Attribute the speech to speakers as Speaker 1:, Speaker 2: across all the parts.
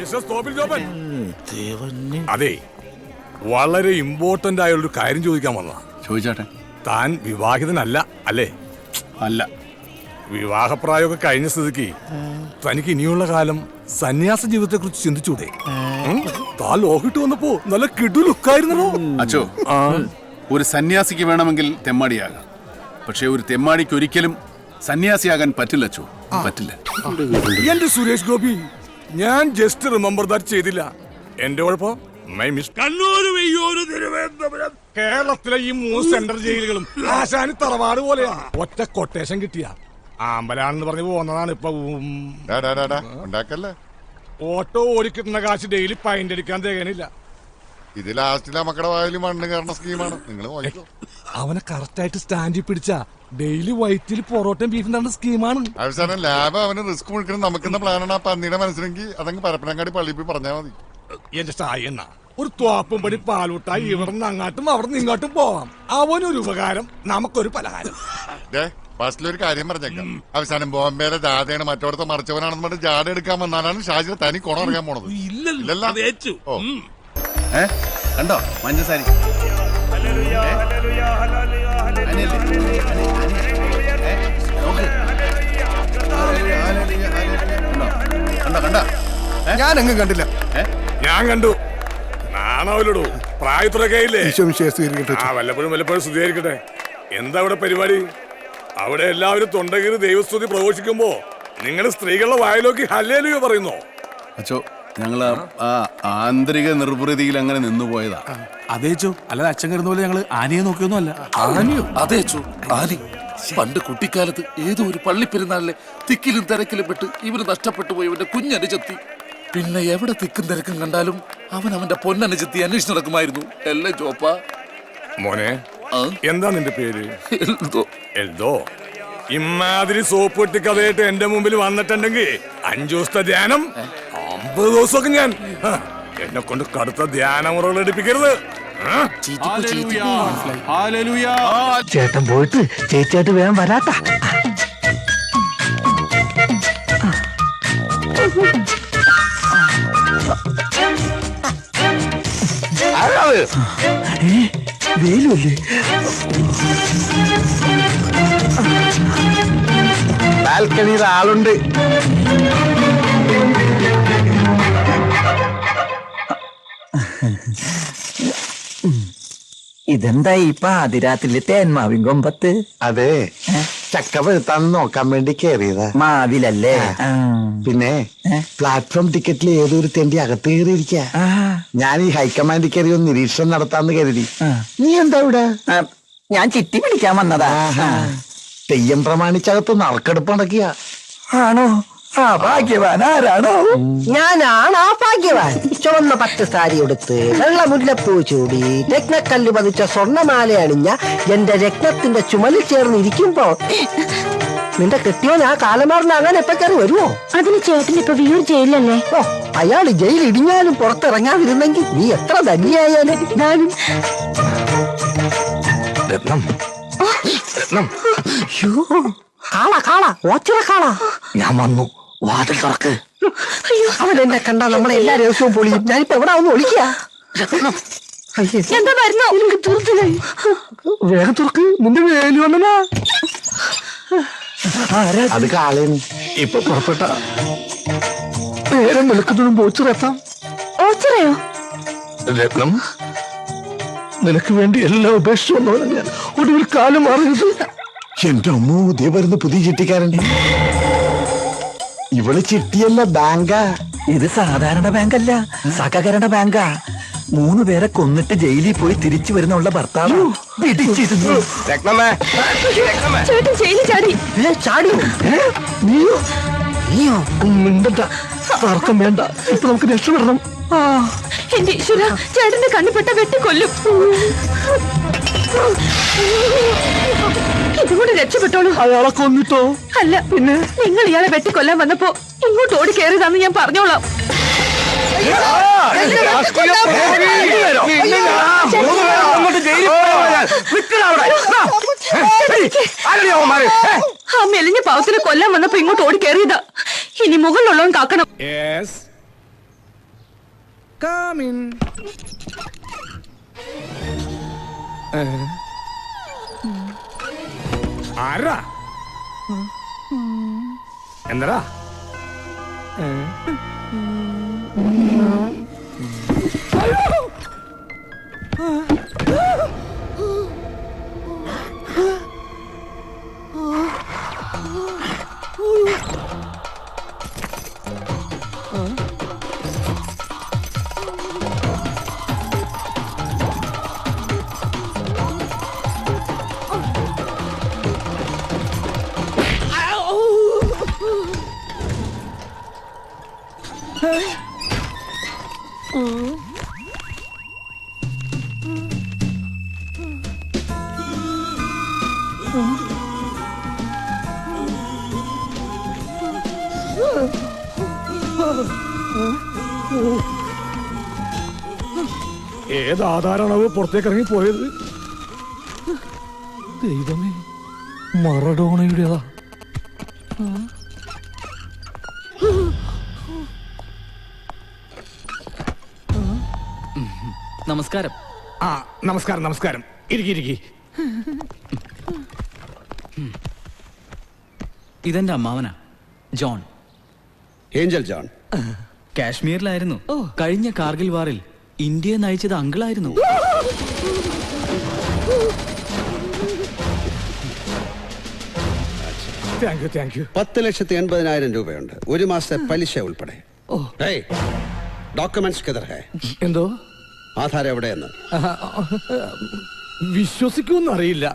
Speaker 1: Mister Thoppil Joban, അതെ, വളരെ important ആയ ഒരു കാര്യം ചോദിക്കാൻ വന്ന.
Speaker 2: ചോദിച്ചാട്ടെ.
Speaker 1: താൻ വിവാഹിതനല്ല അല്ലേ?
Speaker 2: അല്ല.
Speaker 1: വിവാഹപ്രായമൊക്കെ കഴിഞ്ഞ സ്ഥിതിക്ക് തനിക്ക് ഇനിയുള്ള കാലം സന്യാസ ജീവിതത്തെ കുറിച്ച് ചിന്തിച്ചൂടെ? താൻ ലോഹിട്ട് വന്നപ്പോ നല്ല കിടു ലുക്കായിരുന്നല്ലോ.
Speaker 2: അച്ചോ, ഒരു സന്യാസിക്ക് വേണമെങ്കിൽ തെമ്മാടിയാകാം, പക്ഷെ ഒരു തെമ്മാടിക്ക് ഒരിക്കലും സന്യാസിയാകാൻ പറ്റില്ല അച്ചോ, പറ്റില്ല.
Speaker 1: എന്റെ സുരേഷ് ഗോപി, ഞാൻ ജസ്റ്റ് റിമെമ്പർ ദാറ്റ് ചെയ്തില്ല. എന്റെ കുഴപ്പം കണ്ണൂര്, വെയ്യൂര്, തിരുവനന്തപുരം, കേരളത്തിലെ ഈ 3 സെൻട്രൽ ജയിലുകളും ആശാന് തറവാട് പോലെയാ. ഒറ്റ കൊട്ടേഷൻ കിട്ടിയ ആമ്പലാണെന്ന് പറഞ്ഞ് പോകുന്നതാണ് ഇപ്പൊ. ഓട്ടോ ഓടിക്കിട്ടുന്ന കാശ് ഡെയിലി പൈൻ്റ് അടിക്കാൻ തികയണില്ല.
Speaker 3: ഇത് ലാസ്റ്റിലെ മക്കളുടെ വായിൽ മണ്ണ് കയറുന്ന സ്കീമാണ്. നിങ്ങൾ
Speaker 1: അവനെ കറക്റ്റായിട്ട് സ്റ്റാൻഡിൽ പിടിച്ച ഡെയിലി വൈറ്റിൽ പൊറോട്ടയും ബീഫും തന്ന സ്കീമാണ്.
Speaker 3: അവസാനം ലാബ് അവന് റിസ്ക് മുഴുക്കണം. നമുക്കെന്ന പ്ലാനാണ് ആ പന്നിയുടെ മനസ്സിലെങ്കിൽ അതങ്ങ് പരപ്പനങ്ങാടി പള്ളിയിൽ പോയി പറഞ്ഞാൽ മതി.
Speaker 1: എന്റെ സായി എന്നാ ഒരു ത്വാപ്പും പടി പാലൂട്ടായി ഇവിടെ നിന്ന് അങ്ങാട്ടും അവിടെ നിന്ന് ഇങ്ങോട്ടും പോവാം. അവനൊരു ഉപകാരം, നമുക്കൊരു പലഹാരം.
Speaker 3: ഫസ്റ്റിലൊരു കാര്യം പറഞ്ഞേക്കാം. അവസാനം ബോംബെയിലെ ജാഥയാണ് മറ്റോടത്തെ മറിച്ചവനാണെന്ന് പറഞ്ഞ് ജാഥ എടുക്കാൻ വന്നാലാണ് ഷാജിനെ തനി കൊണറിയാൻ പോണത്.
Speaker 2: ഓ കണ്ടോ മഞ്ചസാരി
Speaker 4: ഞാനെങ്ങും കണ്ടില്ല.
Speaker 1: ഞാൻ കണ്ടു. നാണവല്ലോ പ്രായത്തിലൊക്കെയില്ലേ? വല്ലപ്പോഴും സ്തുതിയായിരിക്കട്ടെ. എന്താ അവിടെ പരിപാടി? അവിടെ എല്ലാവരും തൊണ്ടകീറി ദൈവസ്തുതി പ്രഘോഷിക്കുമ്പോ നിങ്ങൾ സ്ത്രീകളുടെ വായിലോക്കി ഹല്ലേലൂയ പറയുന്നോ?
Speaker 2: അച്ചോ, ഞങ്ങള് ആ ആന്തരിക നിർവൃതിയിൽ അങ്ങനെ നിന്നുപോയതാ.
Speaker 5: അതേച്ചോ, അല്ലാതെ അച്ഛൻ കരുന്ന പോലെ ഞങ്ങള് ആനയെ നോക്കിയൊന്നും അല്ല.
Speaker 6: ആനയോ? അതേച്ചോ, ആനി. പണ്ട് കുട്ടിക്കാലത്ത് ഏതോ ഒരു പള്ളിപ്പെരുന്നാളിലെ തിക്കിലും തിരക്കിലും പെട്ട് ഇവന് നഷ്ടപ്പെട്ടു പോയി ഇവന്റെ കുഞ്ഞനുജത്തി. പിന്നെ എവിടെ തിക്കും തിരക്കും കണ്ടാലും അവൻ അവന്റെ പൊന്നനുജത്തി അന്വേഷിച്ച് നടക്കുമായിരുന്നു. അല്ലേ ജോപ്പ?
Speaker 1: മോനെ, എന്താ നിന്റെ പേര്? എൽദോ. ഇമാതിരി സോപ്പ് പെട്ടി കഥയായിട്ട് എന്റെ മുമ്പിൽ വന്നിട്ടുണ്ടെങ്കിൽ 5 ദിവസത്തെ ധ്യാനം 50 ദിവസമൊക്കെ ഞാൻ എന്നെ കൊണ്ട് കടുത്ത ധ്യാനമുറകൾ എടുപ്പിക്കരുത്.
Speaker 4: ചേട്ടൻ പോയിട്ട് ചേച്ചിയായിട്ട് വേഗം വരാട്ടാ. വേലുമല്ലേ? ബാൽക്കണിയിൽ ആളുണ്ട്.
Speaker 7: ഇതെന്താ ഈ പാതിരാത്രിയിലെ തേന്മാവിൻ കൊമ്പത്ത്?
Speaker 4: അതെ, ചക്ക വെളുത്താന്ന് നോക്കാൻ വേണ്ടി കയറിയതാ.
Speaker 7: മാവിലല്ലേ?
Speaker 4: പിന്നെ പ്ലാറ്റ്ഫോം ടിക്കറ്റിൽ ഏതൊരു തെണ്ടി അകത്ത് കയറിയിരിക്ക. ഞാൻ ഈ ഹൈക്കമാൻഡിൽ കയറി ഒന്ന് നിരീക്ഷണം നടത്താന്ന് കരുതി. നീ എന്താ ഇവിടെ?
Speaker 7: ഞാൻ ചിട്ടി പിടിക്കാൻ വന്നതാ.
Speaker 4: തെയ്യം പ്രമാണിച്ചകത്ത് നറുക്കെടുപ്പ് നടക്കിയ.
Speaker 7: ആണോ? ആ ഭാഗ്യവാൻ ആരാണോ?
Speaker 8: ഞാനാണ് ആ ഭാഗ്യവാൻ. ചുവന്ന പട്ട് സാരി എടുത്ത് വെള്ള മുല്ലപ്പൂ ചൂടി രത്നക്കല്ല് പതിച്ച സ്വർണ്ണമാല അണിഞ്ഞ എന്റെ രത്നത്തിന്റെ ചുമലിൽ ചേർന്ന് ഇരിക്കുമ്പോ നിന്റെ കെട്ടിയോൻ ആ കാലമാറിനാകാൻ എപ്പ കയറി വരുമോ?
Speaker 9: അതിന് ചേട്ടൻ ഇപ്പൊ വിയൂർ ജയിലല്ലേ?
Speaker 8: ഓ, അയാള് ജയിൽ ഇടിഞ്ഞാലും പുറത്തിറങ്ങാതിരുന്നെങ്കിൽ നീ എത്ര ധന്യായാലും ഞാനും.
Speaker 4: രത്നം, രത്നം.
Speaker 8: കാള ഓച്ചിറ കാള.
Speaker 4: ഞാൻ വന്നു, വാതിൽ തുറക്ക്.
Speaker 8: അവൻ എന്നെ കണ്ടാ നമ്മളെ എല്ലാ ദിവസവും പൊളിയും. ഞാനിപ്പോ എവിടെ ഒന്ന് ഒളിക്കാ.
Speaker 9: എന്താ വരുന്നോ?
Speaker 4: വേഗം തുറക്ക്, നിന്റെ വേലു വന്നനാ. അത് കാളേന്ന്. ഇപ്പൊ പുറപ്പെട്ട നേരം വെളുക്കുന്നതും ഓച്ചിറെത്താം.
Speaker 9: ഓച്ചിറയോ?
Speaker 4: രത്നം, നിനക്ക് വേണ്ടി എല്ലാം ഉപേക്ഷിച്ചു വന്നവനാണ് ഞാൻ. ഒടുവിൽ കാലം മാറരുത്. എന്റെ അമ്മ ഉദയ വരുന്ന പുതിയ ചിട്ടിക്കാരൻ. ഇവള് ചിട്ടിയല്ല, ബാങ്കാ.
Speaker 7: ഇത് സാധാരണ ബാങ്കല്ല, സഹകരണ ബാങ്കാ. 3 പേരെ കൊന്നിട്ട് ജയിലിൽ പോയി തിരിച്ചു വരുന്നുള്ള ഭർത്താവ് പിടിച്ചിരുന്നു.
Speaker 9: ചേട്ടൻ ജയിലിൽ ചാടി.
Speaker 8: ചാടിയോ?
Speaker 4: നീയോ? മിണ്ടണ്ട, തർക്കം വേണ്ട. ഇപ്പൊ നമുക്ക് രക്ഷപ്പെടണം.
Speaker 9: എന്റെ ഈശ്വര, ചേട്ടന്റെ കണ്ണിപ്പെട്ട വെട്ടിക്കൊല്ലും. ഇതുകൊണ്ട് രക്ഷപ്പെട്ടോളൂ.
Speaker 4: അയാളെ കൊന്നിട്ടോ?
Speaker 9: അല്ല, പിന്നെ നിങ്ങൾ ഇയാളെ വെട്ടിക്കൊല്ലാൻ വന്നപ്പോ ഇങ്ങോട്ട് ഓടി കയറിയതാന്ന് ഞാൻ പറഞ്ഞോളാം. ആ മെലിഞ്ഞ പാവത്തിനെ കൊല്ലാൻ വന്നപ്പോ ഇങ്ങോട്ട് ഓടി കയറിയതാ. ഇനി മുകളിലുള്ളവൻ കാക്കണം.
Speaker 1: കാമിൻ. ആരാ എന്താ ഏത് ആധാരാണത് പുറത്തേക്ക് ഇറങ്ങി പോയത്? ദൈവമേ, മറഡോണയുടേതാ.
Speaker 10: നമസ്കാരം.
Speaker 1: ആ നമസ്കാരം നമസ്കാരം. ഇരിക്കി.
Speaker 10: ഇതെന്റെ അമ്മാവനാ, ജോൺ.
Speaker 4: Angel John.
Speaker 10: കാശ്മീരിലായിരുന്നു. കഴിഞ്ഞ കാർഗിൽ വാറിൽ ഇന്ത്യയെ നയിച്ചത് അങ്കിളായിരുന്നു.
Speaker 1: Thank you.
Speaker 4: 10,80,000 രൂപയുണ്ട്, ഒരു മാസത്തെ പലിശ ഉൾപ്പെടെ. ഡോക്യുമെന്റ്സ് കിതർ ഹേ?
Speaker 1: എന്തോ
Speaker 4: ആധാരം എവിടെയെന്ന്
Speaker 1: വിശ്വസിക്കുമെന്ന് അറിയില്ല.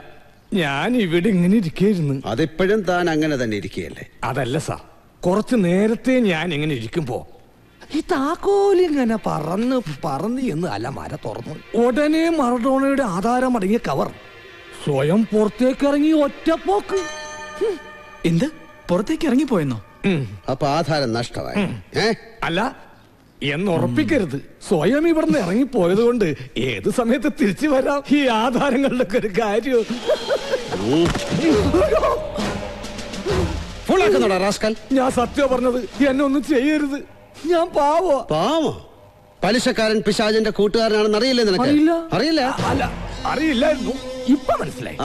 Speaker 1: ഞാൻ ഇവിടെ ഇങ്ങനെ ഇരിക്കായിരുന്നു.
Speaker 4: അതിപ്പോഴും താൻ അങ്ങനെ തന്നെ ഇരിക്കുകയല്ലേ?
Speaker 1: അതല്ല സാർ, കുറച്ച് നേരത്തെ ഞാൻ ഇങ്ങനെ ഇരിക്കുമ്പോ ഈ താക്കോലിങ്ങനെ പറന്ന് എന്ന് അലമാര തുറന്നു. ഉടനെ മറഡോണയുടെ ആധാരം അടങ്ങിയ കവർ സ്വയം പുറത്തേക്ക് ഇറങ്ങി ഒറ്റപ്പോക്ക്.
Speaker 10: എന്ത്, പുറത്തേക്ക് ഇറങ്ങിപ്പോയെന്നോ?
Speaker 4: അപ്പൊ ആധാരം നഷ്ടമായി?
Speaker 1: അല്ല എന്ന് ഉറപ്പിക്കരുത്. സ്വയം ഇവിടുന്ന് ഇറങ്ങിപ്പോയത് കൊണ്ട് ഏത് സമയത്ത് തിരിച്ചു വരാം. ഈ ആധാരങ്ങളുടെ ഒക്കെ ഒരു കാര്യം. ഞാൻ സത്യം പറഞ്ഞത്, എന്നെ ഒന്നും ചെയ്യരുത്. ഞാൻ പാവോ.
Speaker 4: പലിശക്കാരൻ പിശാചിന്റെ കൂട്ടുകാരനാണെന്ന് അറിയില്ലേ നിനക്ക്? അറിയില്ല?
Speaker 1: അല്ല, അറിയില്ലായിരുന്നു. ഇപ്പൊ മനസ്സിലായി.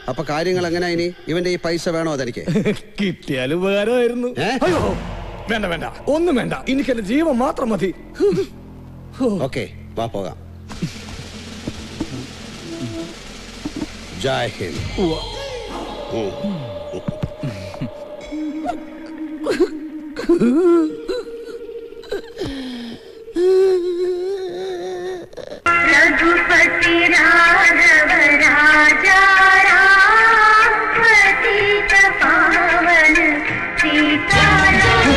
Speaker 4: അപ്പൊ കാര്യങ്ങൾ എങ്ങനെ? ഇനി ഇവന്റെ ഈ പൈസ വേണോ അതെനിക്ക്?
Speaker 1: കിട്ടിയാൽ ഉപകാരമായിരുന്നു. അയ്യോ വേണ്ട, ഒന്നും വേണ്ട. എനിക്ക് എന്റെ ജീവൻ മാത്രം മതി.
Speaker 4: ഓക്കെ, വാ പോകാം. ജയ് ഹിന്ദ്.
Speaker 11: रघुपति राघव राजा राम पतित पावन सीताराम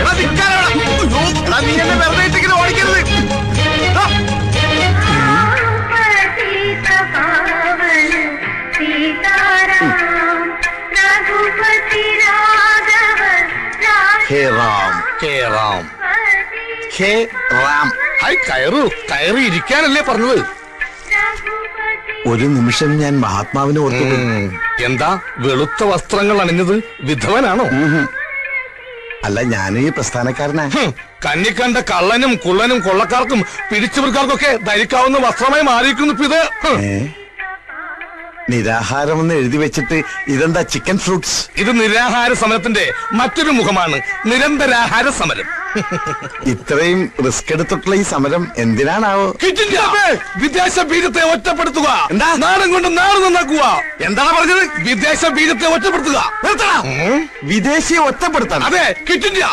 Speaker 11: पतित पावन सीताराम रघुपति राघव
Speaker 4: ഹേ റാം, ഹേ റാം, ഹേ റാം. കയറി ഇരിക്കാനല്ലേ പറഞ്ഞത്?
Speaker 7: ഒരു നിമിഷം ഞാൻ മഹാത്മാവിനെ ഓർത്തു.
Speaker 4: എന്താ വെളുത്ത വസ്ത്രങ്ങൾ അണിഞ്ഞത്? വിധവനാണോ?
Speaker 7: അല്ല, ഞാൻ ഈ പ്രസ്ഥാനക്കാരനാ.
Speaker 4: കണ്ണിക്കണ്ട കള്ളനും കുള്ളനും കൊള്ളക്കാർക്കും പിടിച്ചുപിടിക്കാർക്കൊക്കെ ധരിക്കാവുന്ന വസ്ത്രമായി മാറിയിരിക്കുന്നു ഇത്.
Speaker 7: നിരാഹാരം എന്ന് എഴുതി വെച്ചിട്ട് ഇതെന്താ ചിക്കൻ ഫ്രൂട്ട്സ്?
Speaker 4: ഇത് നിരാഹാര സമരത്തിന്റെ മറ്റൊരു മുഖമാണ്, നിരന്തരാഹാര സമരം.
Speaker 7: ഇത്രയും റിസ്ക് എടുത്തിട്ടുള്ള ഈ സമരം എന്തിനാണാവോ?
Speaker 4: വിദേശ ബീജത്തെ ഒറ്റപ്പെടുത്തുക, നാടും കൊണ്ട് നാട് നന്നാക്കുക. എന്താണ് പറഞ്ഞത്? വിദേശ ബീജത്തെ ഒറ്റപ്പെടുത്തുക.
Speaker 7: വിദേശിയെ ഒറ്റപ്പെടുത്താൻ?
Speaker 4: അതെ, ക്വിറ്റ് ഇന്ത്യ.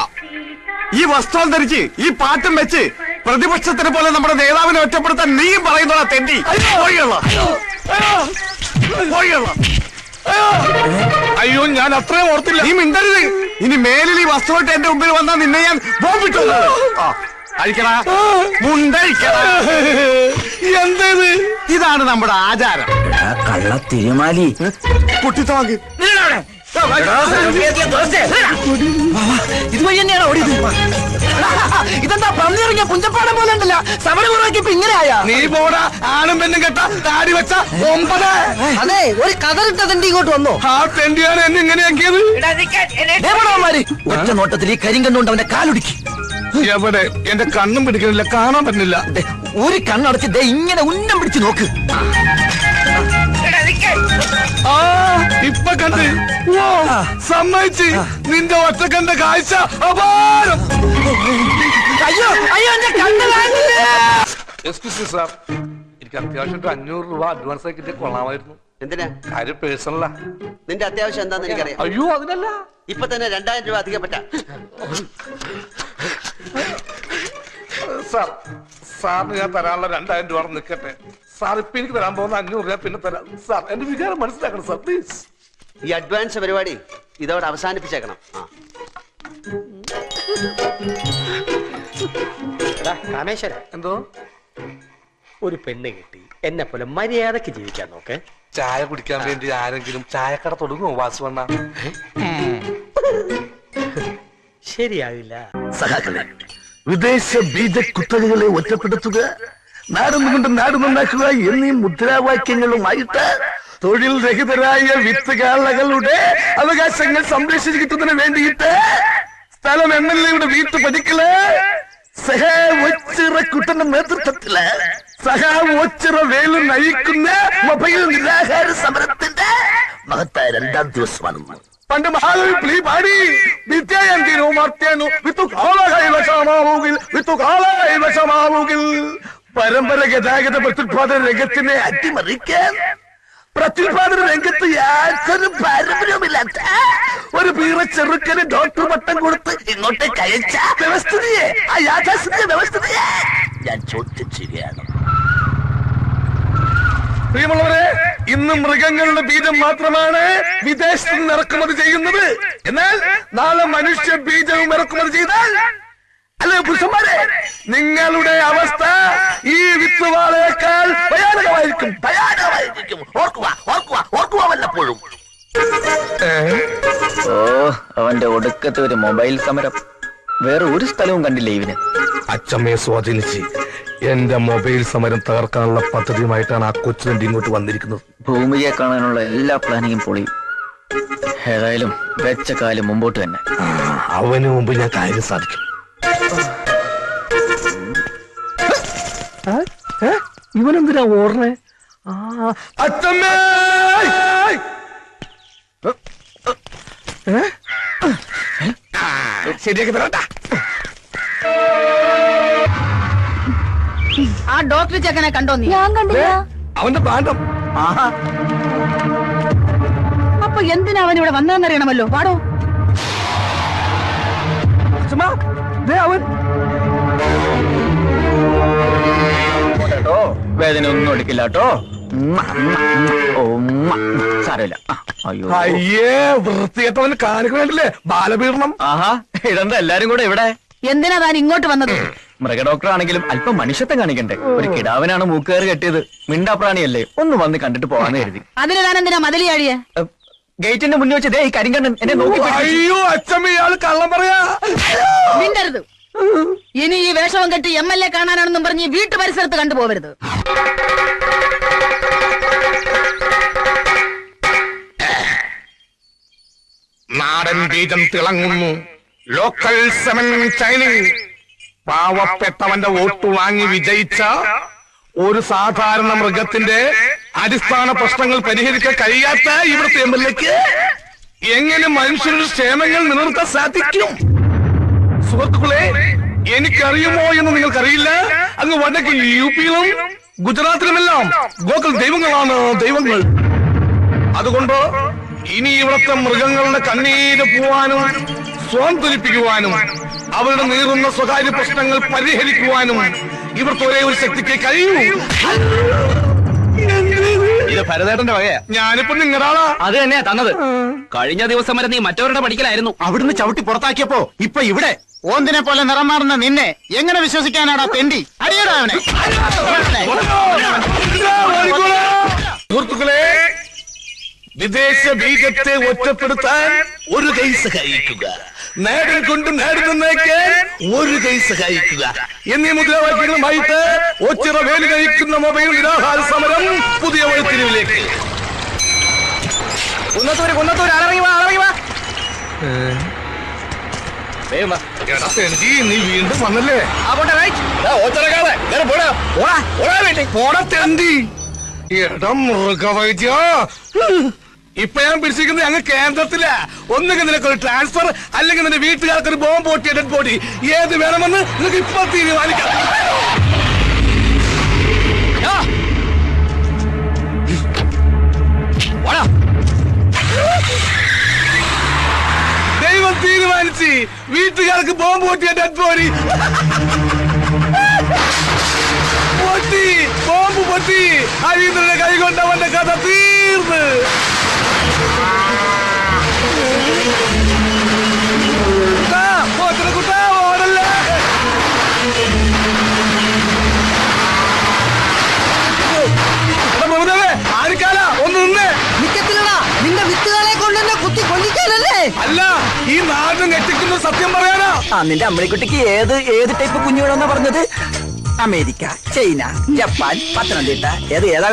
Speaker 7: ഈ വസ്ത്രം ധരിച്ച് ഈ പാട്ടും വെച്ച് പ്രതിപക്ഷത്തിനെ പോലെ നമ്മുടെ നേതാവിനെ ഒറ്റപ്പെടുത്താൻ നീയും പറയുന്നതാ തെണ്ടി.
Speaker 4: അയ്യോ, ഞാൻ അത്രയും ഓർത്തില്ല.
Speaker 7: നീ മിണ്ടരുത്. ഇനി മേലിൽ ഈ വസ്തുവായിട്ട് എന്റെ മുമ്പിൽ വന്നാൽ നിന്നെ ഞാൻ ബോംബിട്ടു. അഴിക്കടാ, മുണ്ടഴിക്കടാ.
Speaker 4: എന്തേത്?
Speaker 7: ഇതാണ് നമ്മുടെ ആചാരം.
Speaker 8: കള്ള തിരുമാലി
Speaker 7: കുട്ടിത്തോക്ക്
Speaker 8: ഇതുവഴി തന്നെയാണ് ഓടിയത്. ഇതെന്താ പന്നിറങ്ങിയ കുഞ്ചപ്പാടം പോലെ ഉണ്ടല്ലോ. സമരമുറക്കി ഇപ്പൊ ഇങ്ങനെയായ.
Speaker 4: നീ പോടാ, ആണും പെണ്ണും കെട്ട താടി വെച്ച 9.
Speaker 8: അതെ, ഒരു കതറിട്ട തെണ്ടി ഇങ്ങോട്ട് വന്നോ.
Speaker 4: ആ തെണ്ടിയാണ് എന്നെ ഇങ്ങനെയാക്കിയത്.
Speaker 8: ഒറ്റ നോട്ടത്തിൽ ഈ കരിങ്കണ്ണുകൊണ്ട് അവന്റെ കാലൊടുക്കി.
Speaker 1: എവിടെ എന്റെ കണ്ണും പിടിക്കണില്ല, കാണാൻ പറ്റുന്നില്ല.
Speaker 7: ഒരു കണ്ണടച്ച് ദേ ഇങ്ങനെ ഉന്നം പിടിച്ച് നോക്ക്.
Speaker 1: ആ ഇപ്പൊ കണ്ട്. സമ്മതിച്ച് നിന്റെ ഒറ്റക്കണ്ട കാഴ്ച അപാരം.
Speaker 7: അയ്യോ അയ്യോ എന്റെ കണ്ണ് കാണില്ല.
Speaker 6: എക്സ്ക്യൂസ് മീ സാർ, എനിക്ക് അത്യാവശ്യം 500 രൂപ അഡ്വാൻസ് ആയി കിട്ടിയ കൊള്ളാമായിരുന്നു.
Speaker 12: എന്തിനാ?
Speaker 6: കാര്യം പേഴ്സണലാ.
Speaker 12: നിന്റെ അത്യാവശ്യം എന്താന്ന് എനിക്കറിയാം.
Speaker 6: അയ്യോ അതിനല്ല,
Speaker 12: ഇപ്പൊ തന്നെ 2000 രൂപ അധികം പറ്റാ.
Speaker 6: സാർ സാറിന് ഞാൻ തരാനുള്ള 2000 രൂപ നിൽക്കട്ടെ സാർ. ഇപ്പൊ എനിക്ക് തരാൻ പോകുന്ന 500 രൂപ പിന്നെ തരാം സാർ. എന്റെ വികാരം മനസ്സിലാക്കണം സാർ പ്ലീസ്.
Speaker 12: ഈ അഡ്വാൻസ് പരിപാടി ഇതോടെ അവസാനിപ്പിച്ചേക്കണം.
Speaker 8: കാമേശ്വര,
Speaker 6: എന്തോ
Speaker 8: ഒരു പെണ്ണ് കിട്ടി എന്നെ പോലെ മര്യാദക്ക് ജീവിക്കാൻ നോക്ക്.
Speaker 6: ചായ കുടിക്കാൻ വേണ്ടി ആരെങ്കിലും ചായക്കട തുടങ്ങുമോ വാസുവണ്ണ?
Speaker 8: ശരിയാവില്ല.
Speaker 4: സഹാക്കളെ, വിദേശ ബീജ കുത്തകകളെ ഒറ്റപ്പെടുത്തുക, നാടുന്നുകൊണ്ട് നാട് നന്നാക്കുക എന്നീ മുദ്രാവാക്യങ്ങളുമായിട്ട് തൊഴിൽ രഹിതരായ വിത്തുകാളകളുടെ അവകാശങ്ങൾ സംരക്ഷിച്ചു കിട്ടുന്നതിന് വേണ്ടിയിട്ട് സ്ഥലം MLA-യുടെ വീട്ടു പതിക്കല് കുട്ടന്റെ നേതൃത്വത്തില് ഒച്ചിറ വേലു നയിക്കുന്ന മൊബൈൽ നിരാഹാര സമരത്തിന്റെ മഹത്തായ 2ാം ദിവസമാണ്. പണ്ട് മഹാകവി പ്ലീ പാടി വിദ്യായന്തിനു മർത്യാനു വിത്തുകാളാവുകിൽ പരമ്പര ഗതാഗത പ്രത്യുത്പാദന രംഗത്തിനെ അട്ടിമറിക്കാൻ പ്രത്യുത്പാദന രംഗത്ത് യാതൊരു പാരമ്പര്യവുമില്ലാത്ത ഒരു പീറ ചെറുക്കന് ഡോക്ടർ പട്ടം കൊടുത്ത് ഇങ്ങോട്ടേക്ക് അയച്ച വ്യവസ്ഥിതിയെ, ആ യാഥാസ്ഥിതിക വ്യവസ്ഥിതിയെ ഞാൻ ചോദ്യം ചെയ്യുകയാണ്. പ്രിയമുള്ളവരെ, ഇന്ന് മൃഗങ്ങളുടെ ബീജം മാത്രമാണ് വിദേശത്ത് നിന്ന് ഇറക്കുമതി ചെയ്യുന്നത്. എന്നാൽ നാളെ മനുഷ്യ ബീജവും ഇറക്കുമതി ചെയ്താൽ, അല്ലെ പുരുഷന്മാരെ, നിങ്ങളുടെ അവസ്ഥ ഈ വിത്തുവാളേക്കാൾ ഭയാനകമായിരിക്കും. ഓർക്കുക വല്ലപ്പോഴും.
Speaker 10: ഓ അവന്റെ ഒടുക്കത്തെ ഒരു മൊബൈൽ സമരം. വേറെ ഒരു സ്ഥലവും കണ്ടില്ല ഇവന്.
Speaker 4: അച്ചമ്മയെ സ്വാധീനിച്ച് എന്റെ മൊബൈൽ സമരം തകർക്കാനുള്ള പദ്ധതിയുമായിട്ടാണ് ആ കൊച്ചുതണ്ടി ഇങ്ങോട്ട് വന്നിരിക്കുന്നത്.
Speaker 10: ഭൂമിയെ കാണാനുള്ള എല്ലാ പ്ലാനിങ്ങും പൊളിയും. ഏതായാലും വെച്ച കാലം മുമ്പോട്ട് തന്നെ.
Speaker 4: അവന് മുമ്പ് ഞാൻ കാര്യം സാധിക്കും. ഇവനെന്തിനാ ഓർണേ? അച്ചമ്മേ, ശരിയാക്കി തരട്ടാ.
Speaker 9: ആ ഡോക്ടർ ചെക്കനെ കണ്ടോ നീ?
Speaker 11: ഞാൻ കണ്ടില്ല.
Speaker 4: അവന്റെ പാണ്ഡം.
Speaker 9: അപ്പൊ എന്തിനാ അവൻ ഇവിടെ വന്നതെന്നറിയണമല്ലോ. പാടോ.
Speaker 4: അവൻ
Speaker 10: വേദന ഒന്നും എടുക്കില്ല കേട്ടോ. സാരമില്ല. അയ്യോ
Speaker 4: അയ്യേ, വൃത്തികെട്ടവന് കാണിക്കണില്ലേ ബാലപീഡനം.
Speaker 10: ആഹാ, ഇതെന്താ എല്ലാരും കൂടെ ഇവിടെ?
Speaker 9: എന്തിനാ താൻ ഇങ്ങോട്ട് വന്നത്?
Speaker 10: മൃഗ ഡോക്ടർ ആണെങ്കിലും അല്പം മനുഷ്യത്വം കാണിക്കണ്ടേ? ഒരു കിടാവനാണ് മൂക്കുകയറ് കെട്ടിയത്. മിണ്ടാപ്രാണിയല്ലേ, ഒന്ന് വന്ന് കണ്ടിട്ട് പോവാന്ന് കരുതി.
Speaker 9: അതിന് താൻ എന്തിനാ മതിലിയാടിയ?
Speaker 10: ഗേറ്റിന്റെ മുന്നിൽ വെച്ച് ദേ ഈ കരിങ്കണ്ണൻ എന്നെ നോക്കി.
Speaker 4: അയ്യോ അച്ഛമ്മ, ഇയാള് കള്ളം പറയാ.
Speaker 9: മിണ്ടരുത്. ഇനി ഈ വേഷവും കെട്ടി MLA കാണാനാണെന്നും പറഞ്ഞ് വീട്ടു പരിസരത്ത് കണ്ടുപോകരുത്.
Speaker 4: നാടൻ ബീജം തിളങ്ങുന്നു. Local semen ചൈനിങ്. പാവപ്പെട്ടവന്റെ വോട്ട് വാങ്ങി വിജയിച്ച ഒരു സാധാരണ മൃഗത്തിന്റെ അടിസ്ഥാന പ്രശ്നങ്ങൾ പരിഹരിക്കാൻ കഴിയാത്ത ഇവിടുത്തെ MLA-ക്ക് എങ്ങനെ മനുഷ്യരുടെ ക്ഷേമങ്ങൾ നിലനിർത്താൻ സാധിക്കും? സുഹൃത്തുക്കളെ, എനിക്കറിയുമോ എന്ന് നിങ്ങൾക്കറിയില്ല. അങ്ങ് വടക്ക് UP-യിലും ഗുജറാത്തിലുമെല്ലാം ഗോകുൽ ദൈവങ്ങളാണ് ദൈവങ്ങൾ. അതുകൊണ്ട് ഇനി ഇവിടുത്തെ മൃഗങ്ങളുടെ കണ്ണീര് പോവാനും സ്വാന്തരിപ്പിക്കുവാനും അവരുടെ നീറുന്ന സ്വകാര്യ പ്രശ്നങ്ങൾ പരിഹരിക്കുവാനും ഇവിടുത്തെ ഒരേ ഒരു ശക്തിക്ക് കഴിയൂ.
Speaker 10: ഇത് ഭരതേട്ടന്റെ വകയാ.
Speaker 4: ഞാനിപ്പോ നിങ്ങളുടെ ആളാ.
Speaker 10: അത് തന്നെയാ തന്നത്. കഴിഞ്ഞ ദിവസം വരെ നീ മറ്റവരുടെ പഠിക്കലായിരുന്നു.
Speaker 7: അവിടുന്ന് ചവിട്ടി പുറത്താക്കിയപ്പോ ഇപ്പൊ ഇവിടെ ഓന്തിനെ പോലെ നിറം മാറുന്ന നിന്നെ എങ്ങനെ വിശ്വസിക്കാനാടാ തെണ്ടി? അടിയടാ അവനെ.
Speaker 4: സുഹൃത്തുക്കളെ, വിദേശ ബീജത്തെ ഒറ്റപ്പെടുത്താൻ ഒരു കൈ സഹായിക്കുക, നാടിൻ കൊണ്ട് നാട് നന്നാക്കാൻ ഒരു കൈ സഹായിക്കുക എന്നീ മുദ്രാവാക്യങ്ങളുമായിട്ട് ഒച്ചിറ വേലി കഴിക്കുന്ന മൊബൈൽ നിരാഹാര സമരം പുതിയ വഴിത്തിരിവിലേക്ക്.
Speaker 10: കുന്നത്തൂര് ആളിറങ്ങി വാ.
Speaker 4: നീ വീണ്ടും വന്നല്ലേ മൃഗവൈദ്യ ഇപ്പൊ ഞാൻ പിടിച്ചിരിക്കുന്നത് ഞങ്ങൾ കേന്ദ്രത്തില. ഒന്നുകിൽ നിനക്കൊരു ട്രാൻസ്ഫർ, അല്ലെങ്കിൽ നിന്റെ വീട്ടുകാർക്കൊരു ബോംബ് പൊട്ടിയ ഡെഡ് ബോഡി. ഏത് വേണമെന്ന് നിനക്ക് ഇപ്പൊ തീരുമാനിക്കാം. ദൈവം തീരുമാനിച്ച് വീട്ടുകാർക്ക് ബോംബ് പൊട്ടിയ ഡെഡ് ബോഡി പൊട്ടി, ബോംബ് പൊട്ടി. ഹരീന്ദ്രന്റെ കൈ കൊണ്ടവന്റെ കഥ തീർന്ന്. കുട്ടാ ഓടല്ലേ. ആരിക്കാല ഒന്ന് നിന്നേ.
Speaker 8: നിന്റെ വിത്തുകളെ കൊണ്ടെന്നെ കുത്തി കൊല്ലിക്കാനല്ലേ?
Speaker 4: അല്ല, ഈ നാടും ഞെട്ടിക്കുന്ന സത്യം പറയാനാ.
Speaker 7: നിന്റെ അമ്മളിക്കുട്ടിക്ക് ഏത് ടൈപ്പ് കുഞ്ഞുങ്ങളെന്നാ പറഞ്ഞത്? അമേരിക്ക, ചൈന, ജപ്പാൻ, പത്തനംതിട്ട, ഏതാ?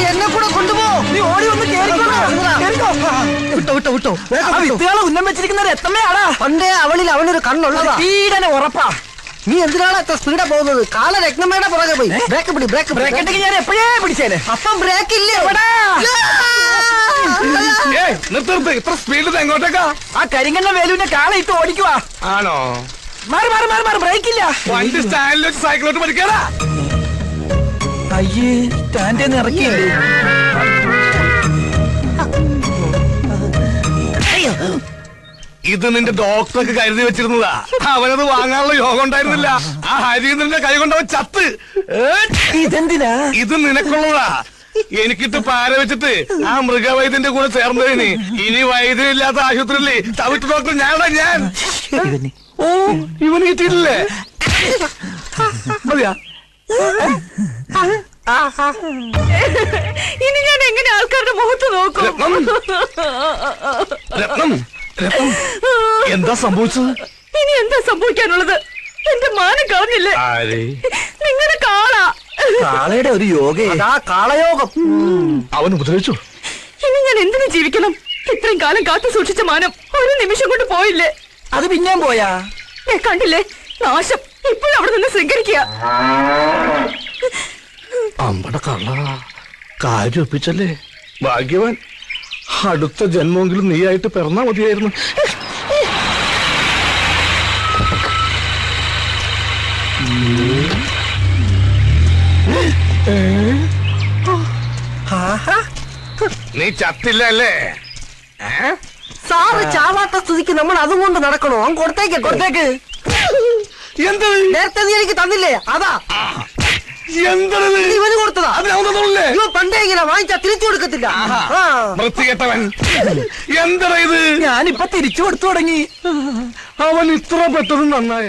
Speaker 8: എന്നെ കൂടെ കൊണ്ടുപോ. നീ ഓടി വന്ന് വിട്ടോ.
Speaker 7: വിത്തുകളെ ഉന്നം വെച്ചിരിക്കുന്ന രത്തമ്മയാടാ.
Speaker 8: പണ്ടേ അവനൊരു കണ്ണുള്ളതാ.
Speaker 7: വീടനെ ഉറപ്പാ.
Speaker 8: നീ എന്തിനാണ് എത്ര സ്പീഡാ പോകുന്നത്? കാല രത്നമ്മയുടെ പുറകെ പോയി. ബ്രേക്ക്
Speaker 7: ഞാൻ എപ്പോഴേ പിടിച്ചേനെ.
Speaker 8: അപ്പം ബ്രേക്ക് ഇല്ലേ?
Speaker 4: നിർത്ത്. ഇത്ര സ്പീഡിൽ എങ്ങോട്ടേക്കാ?
Speaker 7: ആ കരിങ്കണ്ണ വേലുവിന്റെ കാളയിട്ട് ഓടിക്കുവാ.
Speaker 4: ആണോ?
Speaker 7: മാറി ബ്രേക്ക് ഇല്ല.
Speaker 4: വണ്ടി സ്റ്റാൻഡിൽ വെച്ച് സൈക്കിളോട്ട് പഠിക്കാനാ.
Speaker 7: അയ്യേ, സ്റ്റാൻഡിൽ ഇറക്കിയില്ലേ?
Speaker 4: ഇത് നിന്റെ ഡോക്ടർക്ക് കരുതി വെച്ചിരുന്നതാ. അവനത് വാങ്ങാനുള്ള യോഗം ഉണ്ടായിരുന്നില്ല. ആ ഹരീന്ദ്രന്റെ കൈ കൊണ്ടവൻ ചത്ത്.
Speaker 7: ഇതെന്തിനാ?
Speaker 4: ഇത് നിനക്കുള്ളതാ. എനിക്കിട്ട് പാര വെച്ചിട്ട് ആ മൃഗവൈദ്യന്റെ കൂടെ ചേർന്നതിന് ഇനി വൈദ്യനില്ലാത്ത ആശുപത്രിയില്ലേ തവിട്ട് ഡോക്ടർ ഞാൻ. ഓ, ഇവന് കിട്ടിയിട്ടില്ലേ? മതിയാ.
Speaker 9: ഇനി ഞാൻ എങ്ങനെ ആൾക്കാരുടെ മുഖത്ത് നോക്കും?
Speaker 4: എന്താ സംഭവിച്ചത്?
Speaker 9: ഇനി എന്താ സംഭവിക്കാനുള്ളത്? എന്റെ മാനം കളഞ്ഞില്ലേ നിങ്ങളുടെ
Speaker 7: കാളയുടെ ഒരു യോഗേ. കാളയോഗം
Speaker 4: അവൻ ഉപദ്രവിച്ചു.
Speaker 9: ഇനി ഞാൻ എന്തിനു ജീവിക്കണം? ഇത്രയും കാലം കാത്തു സൂക്ഷിച്ച മാനം ഒരു നിമിഷം കൊണ്ട് പോയില്ലേ?
Speaker 7: അത് പിന്നെയും പോയാ?
Speaker 9: കണ്ടില്ലേ നാശം. ഇപ്പോഴും അവിടെ നിന്ന് സ്വീകരിക്കുക.
Speaker 4: അമ്പട കള്ള കാര്യം ഒപ്പിച്ചല്ലേ. ഭാഗ്യവാൻ. അടുത്ത ജന്മമെങ്കിലും നീയായിട്ട് പിറന്നാ മതിയായിരുന്നു. നീ ചത്തില്ല അല്ലേ?
Speaker 8: സാറ് ചാവാത്ത സ്ഥിതിക്ക് നമ്മൾ അതും കൊണ്ട് നടക്കണോ? കൊടുത്തേക്ക്.
Speaker 4: എന്ത്
Speaker 8: നേരത്തെ നീ എനിക്ക് തന്നില്ലേ? അതാ
Speaker 4: എന്തത്?
Speaker 8: ഇവന് കൊടുത്തതാ. പണ്ടേ ഇങ്ങനെ വാങ്ങിച്ചാ തിരിച്ചു കൊടുക്കത്തില്ല.
Speaker 4: വൃത്തികെട്ടവൻ. എന്താ ഇത്?
Speaker 7: ഞാനിപ്പൊ തിരിച്ചു കൊടുത്തു തുടങ്ങി.
Speaker 4: അവൻ ഇത്ര പെട്ടതും നന്നായ